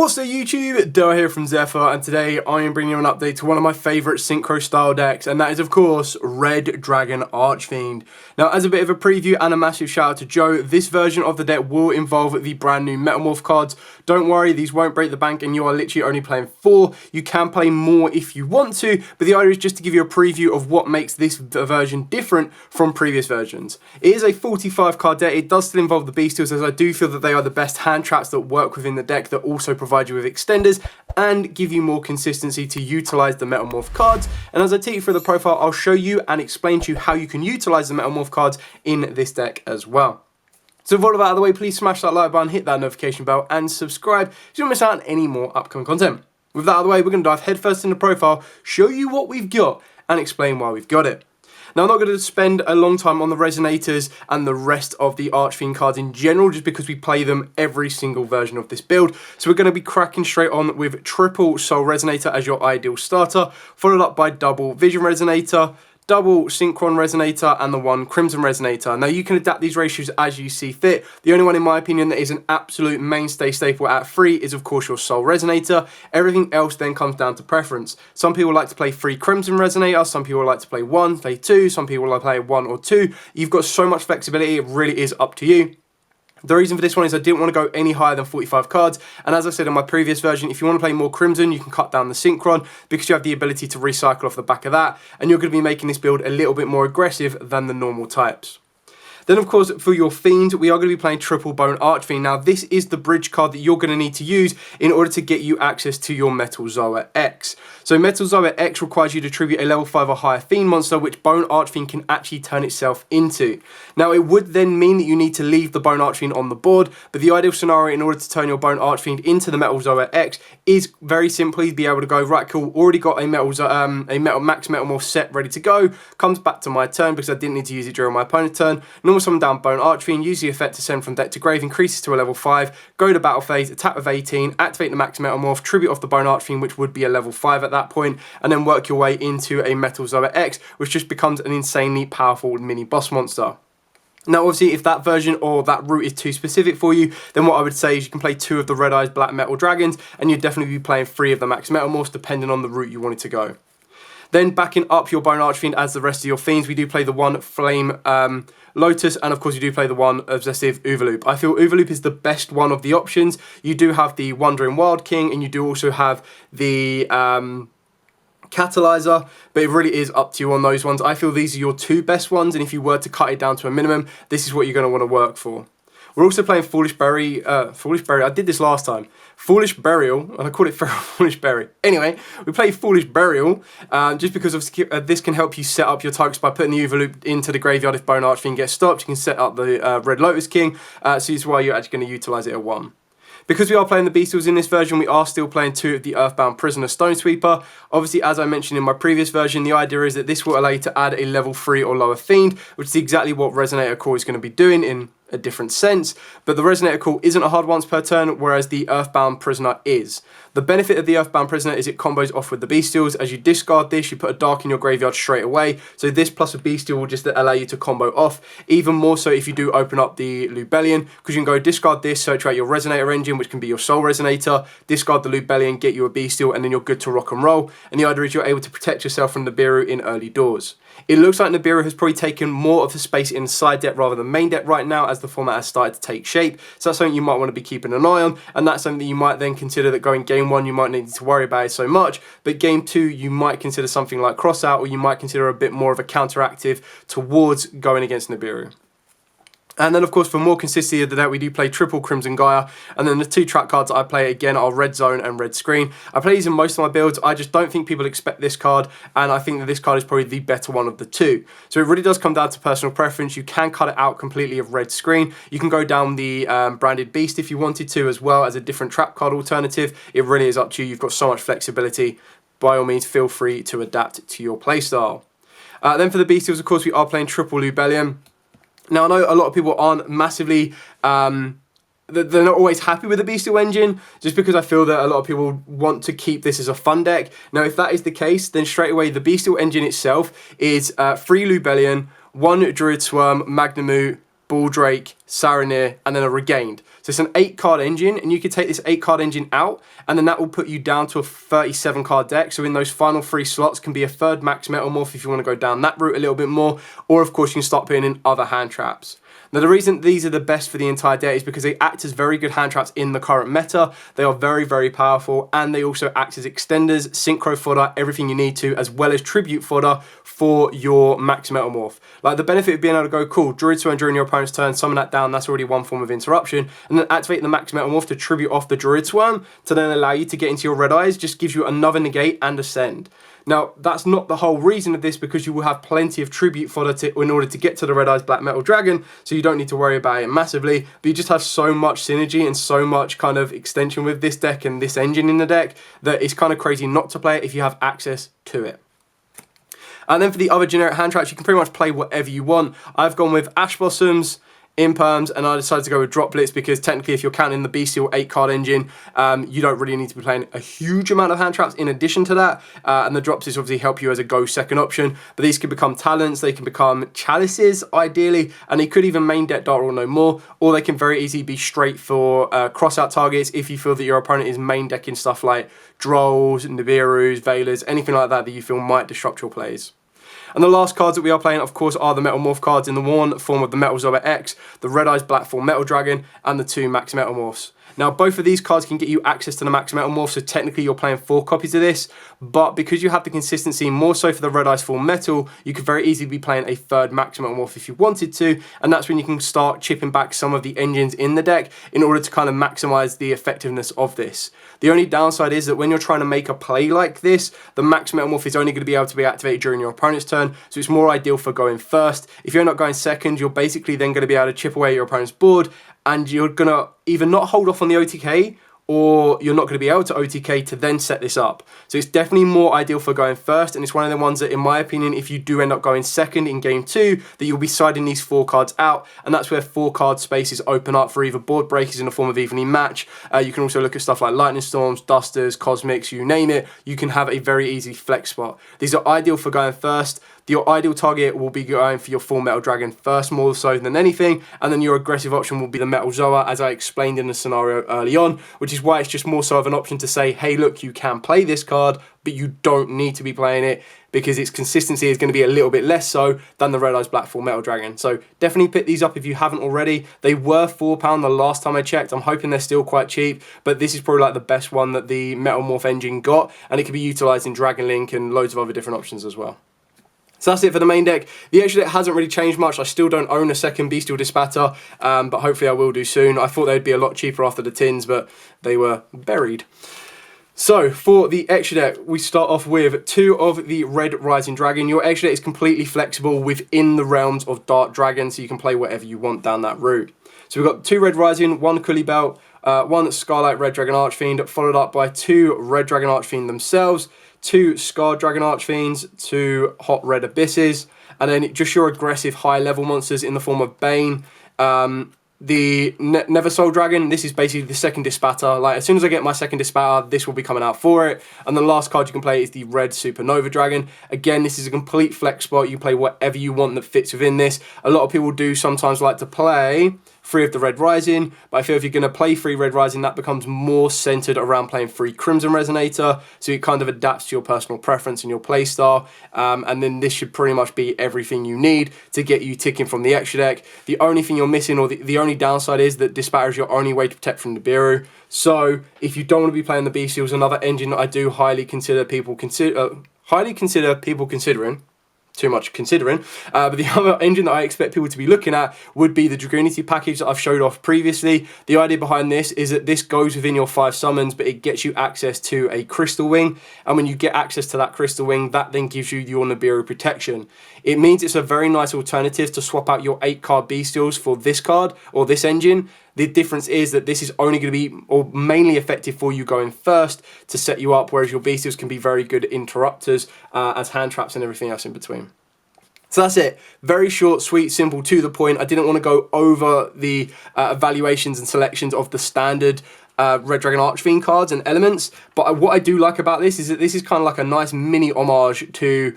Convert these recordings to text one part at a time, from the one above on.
What's up YouTube, Doa here from Zephyr, and today I am bringing you an update to one of my favourite synchro style decks, and that is of course Red Dragon Archfiend. Now as a bit of a preview and a massive shout out to Joe, this version of the deck will involve the brand new Metalmorph cards. Don't worry, these won't break the bank and you are literally only playing 4. You can play more if you want to, but the idea is just to give you a preview of what makes this version different from previous versions. It is a 45 card deck. It does still involve the Bystials, as I do feel that they are the best hand traps that work within the deck that also provide you with extenders and give you more consistency to utilize the Metalmorph cards. And as I take you through the profile, I'll show you and explain to you how you can utilize the Metalmorph cards in this deck as well. So with all of that out of the way, please smash that like button, hit that notification bell and subscribe so you don't miss out on any more upcoming content. With that out of the way, we're going to dive headfirst into the profile, show you what we've got and explain why we've got it. Now, I'm not going to spend a long time on the Resonators and the rest of the Archfiend cards in general, just because we play them every single version of this build. So we're going to be cracking straight on with triple Soul Resonator as your ideal starter, followed up by double Vision Resonator, double Synchron Resonator, and the one Crimson Resonator. Now you can adapt these ratios as you see fit. The only one in my opinion that is an absolute mainstay staple at 3 is of course your Soul Resonator. Everything else then comes down to preference. Some people like to play 3 Crimson Resonator, some people like to play 1, play 2, some people like to play 1 or 2. You've got so much flexibility, it really is up to you. The reason for this one is I didn't want to go any higher than 45 cards, and as I said in my previous version, if you want to play more Crimson, you can cut down the Synchron because you have the ability to recycle off the back of that, and you're going to be making this build a little bit more aggressive than the normal types. Then of course for your Fiend, we are going to be playing triple Bone Archfiend. Now this is the bridge card that you're going to need to use in order to get you access to your Metal Zoa X. So Metal Zoa X requires you to tribute a level 5 or higher Fiend monster, which Bone Archfiend can actually turn itself into. Now it would then mean that you need to leave the Bone Archfiend on the board, but the ideal scenario in order to turn your Bone Archfiend into the Metal Zoa X is very simply be able to go, right, cool, already got a Max Metalmorph set ready to go, comes back to my turn because I didn't need to use it during my opponent's turn, normal summon down Bone Archfiend, use the effect to send from deck to grave, increases to a level 5, go to battle phase, attack with 18, activate the Max Metalmorph, tribute off the Bone Archfiend, which would be a level 5 at that point, and then work your way into a Metal Zoa X, which just becomes an insanely powerful mini boss monster. Now obviously if that version or that route is too specific for you, then what I would say is you can play 2 of the Red Eyes Black Metal Dragons, and you'd definitely be playing 3 of the Max Metalmorphs depending on the route you wanted to go. Then backing up your Bone Archfiend as the rest of your Fiends, we do play the one Flame Lotus, and of course you do play the one Obsessive Overloop. I feel Overloop is the best one of the options. You do have the Wandering Wild King, and you do also have the Catalyzer, but it really is up to you on those ones. I feel these are your 2 best ones, and if you were to cut it down to a minimum, this is what you're going to want to work for. We're also playing Foolish Burial, I did this last time. Foolish Burial, and I called it Foolish Berry. Anyway, we play Foolish Burial, just because of, this can help you set up your targets by putting the Overloop into the graveyard if Bone Archfiend gets stopped. You can set up the Red Lotus King, so this is why you're actually going to utilise it at 1. Because we are playing the Bystials in this version, we are still playing 2 of the Earthbound Prisoner Stonesweeper. Obviously, as I mentioned in my previous version, the idea is that this will allow you to add a level 3 or lower Fiend, which is exactly what Resonator Core is going to be doing in a different sense, but the Resonator Core isn't a hard once per turn, whereas the Earthbound Prisoner is. The benefit of the Earthbound Prisoner is it combos off with the Bystials. As you discard this, you put a Dark in your graveyard straight away, so this plus a Bystial will just allow you to combo off, even more so if you do open up the Lubellion, because you can go discard this, search out your Resonator engine, which can be your Soul Resonator, discard the Lubellion, get you a Bystial, and then you're good to rock and roll, and the idea is you're able to protect yourself from Nibiru in early doors. It looks like Nibiru has probably taken more of the space in side deck rather than main deck right now, as the format has started to take shape, so that's something you might want to be keeping an eye on, and that's something that you might then consider that going game 1 you might need to worry about it so much, but game 2 you might consider something like Crossout, or you might consider a bit more of a counteractive towards going against Nibiru. And then of course for more consistency of the deck, we do play triple Crimson Gaia, and then the 2 trap cards I play again are Red Zone and Red Screen. I play these in most of my builds. I just don't think people expect this card, and I think that this card is probably the better one of the 2. So it really does come down to personal preference. You can cut it out completely of Red Screen. You can go down the Branded Beast if you wanted to, as well as a different trap card alternative. It really is up to you. You've got so much flexibility. By all means, feel free to adapt to your playstyle. Then for the Bystials, of course, we are playing triple Lubellion. Now, I know a lot of people aren't massively, they're not always happy with the Bystial engine, just because I feel that a lot of people want to keep this as a fun deck. Now, if that is the case, then straight away the Bystial engine itself is 3 Lubellion, 1 Druid Swarm, Magnemute, Baldrake, Saronir, and then a Regained. So it's an 8-card engine, and you could take this 8-card engine out, and then that will put you down to a 37-card deck. So in those final 3 slots can be a third max Metalmorph if you want to go down that route a little bit more, or of course you can start putting in other hand traps. Now the reason these are the best for the entire deck is because they act as very good hand traps in the current meta. They are very, very powerful, and they also act as extenders, synchro fodder, everything you need to, as well as tribute fodder for your max Metalmorph. Like the benefit of being able to go, cool, Druid Swarm during your opponent's turn, summon that down, that's already one form of interruption, and then activate the max Metalmorph to tribute off the Druid Swarm to then allow you to get into your red eyes, just gives you another negate and ascend. Now, that's not the whole reason of this, because you will have plenty of tribute fodder in order to get to the Red Eyes Black Metal Dragon, so you don't need to worry about it massively, but you just have so much synergy and so much kind of extension with this deck and this engine in the deck that it's kind of crazy not to play it if you have access to it. And then for the other generic hand traps, you can pretty much play whatever you want. I've gone with Ash Blossoms, Imperms, and I decided to go with Droplets because technically if you're counting the Bystial 8-card engine, you don't really need to be playing a huge amount of hand traps in addition to that, and the Droplets obviously help you as a go second option, but these can become talents, they can become chalices ideally, and they could even main deck Dark Rule No More, or they can very easily be straight for cross-out targets if you feel that your opponent is main decking stuff like Drolls, Nibiru's, Veilers, anything like that that you feel might disrupt your plays. And the last cards that we are playing, of course, are the Metalmorph cards in the one form of the Metal Zoa X, the Red Eyes Black Form Metal Dragon, and the 2 Max Metalmorphs. Now, both of these cards can get you access to the Max Metalmorph, so technically you're playing 4 copies of this, but because you have the consistency more so for the Red Eyes Form Metal, you could very easily be playing a 3rd Max Metalmorph if you wanted to, and that's when you can start chipping back some of the engines in the deck in order to kind of maximize the effectiveness of this. The only downside is that when you're trying to make a play like this, the Max Metalmorph is only going to be able to be activated during your opponent's turn, so it's more ideal for going first. If you're not going second, you're basically then going to be able to chip away your opponent's board, and you're going to either not hold off on the OTK, or you're not going to be able to OTK to then set this up. So it's definitely more ideal for going first, and it's one of the ones that, in my opinion, if you do end up going second in game 2, that you'll be siding these 4 cards out, and that's where 4 card spaces open up for either board breakers in the form of evenly match. You can also look at stuff like Lightning Storms, Dusters, Cosmics, you name it. You can have a very easy flex spot. These are ideal for going first. Your ideal target will be going for your full Metal Dragon first, more so than anything, and then your aggressive option will be the Metal Zoa, as I explained in the scenario early on, which is why it's just more so of an option to say, hey, look, you can play this card, but you don't need to be playing it, because its consistency is going to be a little bit less so than the Red Eyes Black Full Metal Dragon. So definitely pick these up if you haven't already. They were £4 the last time I checked. I'm hoping they're still quite cheap, but this is probably like the best one that the Metalmorph engine got, and it can be utilised in Dragon Link and loads of other different options as well. So that's it for the main deck. The extra deck hasn't really changed much. I still don't own a second Bystial Dispatter, but hopefully I will do soon. I thought they'd be a lot cheaper after the tins, but they were buried. So for the extra deck, we start off with 2 of the Red Rising Dragon. Your extra deck is completely flexible within the realms of Dark Dragon, so you can play whatever you want down that route. So we've got 2 Red Rising, 1 Cully Belt, 1 Scarlet Red Dragon Archfiend, followed up by 2 Red Dragon Archfiend themselves, 2 Scarred Dragon Archfiends, 2 Hot Red Abysses, and then just your aggressive high level monsters in the form of Bane. The Neversoul Dragon, this is basically the second Dispatter. Like, as soon as I get my second Dispatter, this will be coming out for it. And the last card you can play is the Red Supernova Dragon. Again, this is a complete flex spot. You play whatever you want that fits within this. A lot of people do sometimes like to play 3 of the Red Rising, but I feel if you're going to play 3 Red Rising, that becomes more centered around playing 3 Crimson Resonator, so it kind of adapts to your personal preference and your play style, and then this should pretty much be everything you need to get you ticking from the extra deck. The only thing you're missing, or the only downside, is that Dispatter is your only way to protect from Nibiru. So if you don't want to be playing the Bystials, another engine that I do highly consider people considering. Too much considering, but the other engine that I expect people to be looking at would be the Dragoonity package that I've showed off previously. The idea behind this is that this goes within your 5 summons, but it gets you access to a Crystal Wing, and when you get access to that Crystal Wing, that then gives you your Nibiru protection. It means it's a very nice alternative to swap out your 8-card Bystials for this card, or this engine. The difference is that this is only going to be, or mainly effective for you going first to set you up, whereas your Bystials can be very good interrupters as hand traps and everything else in between. So that's it. Very short, sweet, simple, to the point. I didn't want to go over the evaluations and selections of the standard Red Dragon Archfiend cards and elements, but what I do like about this is that this is kind of like a nice mini homage to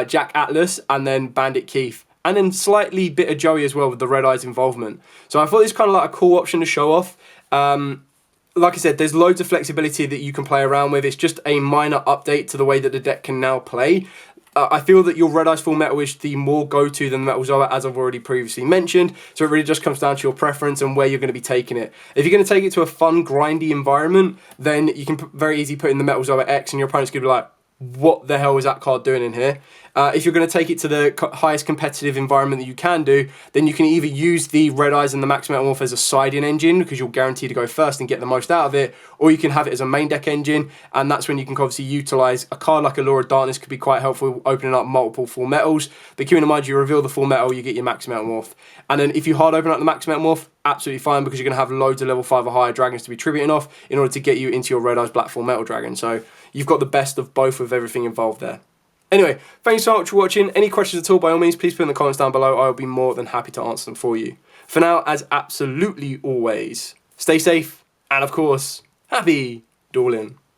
Jack Atlas and then Bandit Keith, and then slightly bit of Joey as well with the Red Eyes involvement. So I thought this was kind of like a cool option to show off. Like I said, there's loads of flexibility that you can play around with. It's just a minor update to the way that the deck can now play. I feel that your Red Eyes Full Metal is the more go-to than the Metal Zoa, as I've already previously mentioned. So it really just comes down to your preference and where you're going to be taking it. If you're going to take it to a fun, grindy environment, then you can very easily put in the Metal Zoa X and your opponent's going to be like, what the hell is that card doing in here? If you're going to take it to the highest competitive environment that you can do, then you can either use the Red Eyes and the Max Metalmorph as a side-in engine, because you're guaranteed to go first and get the most out of it, or you can have it as a main deck engine, and that's when you can obviously utilise a card like Allure of Darkness, could be quite helpful opening up multiple full metals. But keep in mind, you reveal the full metal, you get your Max Metalmorph. And then if you hard open up the Max Metalmorph, absolutely fine, because you're going to have loads of level 5 or higher dragons to be tributing off in order to get you into your Red Eyes Black Full Metal Dragon. So you've got the best of both with everything involved there. Anyway, thanks so much for watching. Any questions at all, by all means, please put in the comments down below. I'll be more than happy to answer them for you. For now, as absolutely always, stay safe, and of course, happy dueling.